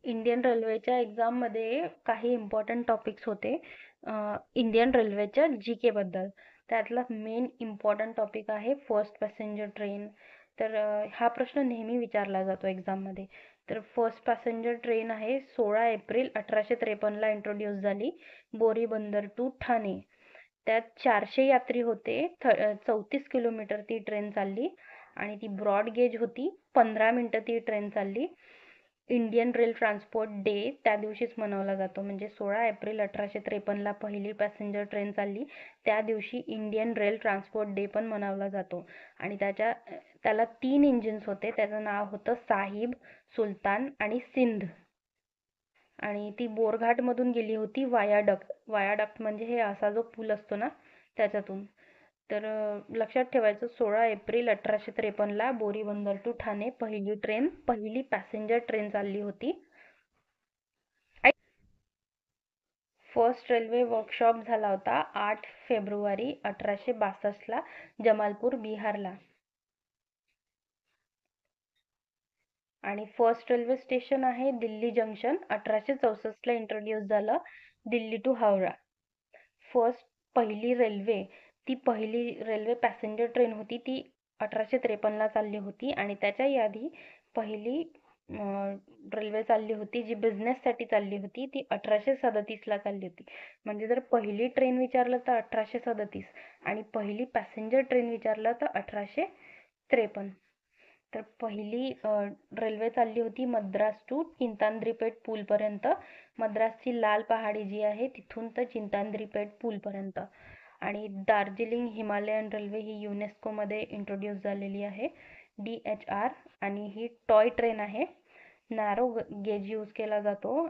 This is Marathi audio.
इंडियन रेल्वेच्या एक्झाममध्ये काही इम्पॉर्टंट टॉपिक्स होते. इंडियन रेल्वेच्या जी बद्दल. त्यातला मेन इम्पॉर्टंट टॉपिक आहे फर्स्ट पॅसेंजर ट्रेन. तर हा प्रश्न नेहमी विचारला जातो एक्झाममध्ये. तर फर्स्ट पॅसेंजर ट्रेन आहे 16 एप्रिल 1853ला इंट्रोड्यूस झाली बोरी बंदर टू ठाणे. त्यात 400 यात्री होते. 34 किलोमीटर ती ट्रेन चालली आणि ती ब्रॉड गेज होती. 15 मिनिटं ती ट्रेन चालली. इंडियन रेल ट्रान्सपोर्ट डे त्या दिवशीच मनवला जातो. म्हणजे 16 एप्रिल 1853ला पहिली पॅसेंजर ट्रेन चालली, त्या दिवशी इंडियन रेल ट्रान्सपोर्ट डे पण मनवला जातो. आणि त्याला 3 इंजिन्स होते. त्याचं नाव होतं साहिब, सुलतान आणि सिंध. आणि ती बोरघाटमधून गेली होती वायाडक्ट. वायाडक्ट म्हणजे हे असा जो पूल असतो ना त्याच्यातून. तर लक्षात ठेवायचं 16 एप्रिल 1853ला बोरी बंदर टू ठाणे पहिली पॅसेंजर ट्रेन चालली होती. फर्स्ट रेल्वे वर्कशॉप झाला होता 8 फेब्रुवारी 1862ला जमालपूर बिहारला. आणि फर्स्ट रेल्वे स्टेशन आहे दिल्ली जंक्शन. 1864ला इंट्रोड्यूस झालं दिल्ली टू हावडा. पहिली रेल्वे पॅसेंजर ट्रेन होती ती 1853ला चालली होती. आणि त्याच्या आधी पहिली रेल्वे चालली होती जी बिझनेससाठी चालली होती ती 1837ला चालली होती. म्हणजे जर पहिली ट्रेन विचारलं तर 1837 आणि पहिली पॅसेंजर ट्रेन विचारलं तर 1853. तर पहिली रेल्वे चालली होती मद्रास टू चिंताद्रीपेट पूलपर्यंत. मद्रासची लाल पहाडी जी आहे तिथून तर चिंताद्रीपेट पूलपर्यंत. आणि दार्जिलिंग हिमालयन रेल्वे ही युनेस्कोमध्ये इंट्रोड्यूस झालेली आहे DHR. आणि ही टॉय ट्रेन आहे. नॅरो गेज यूज केला जातो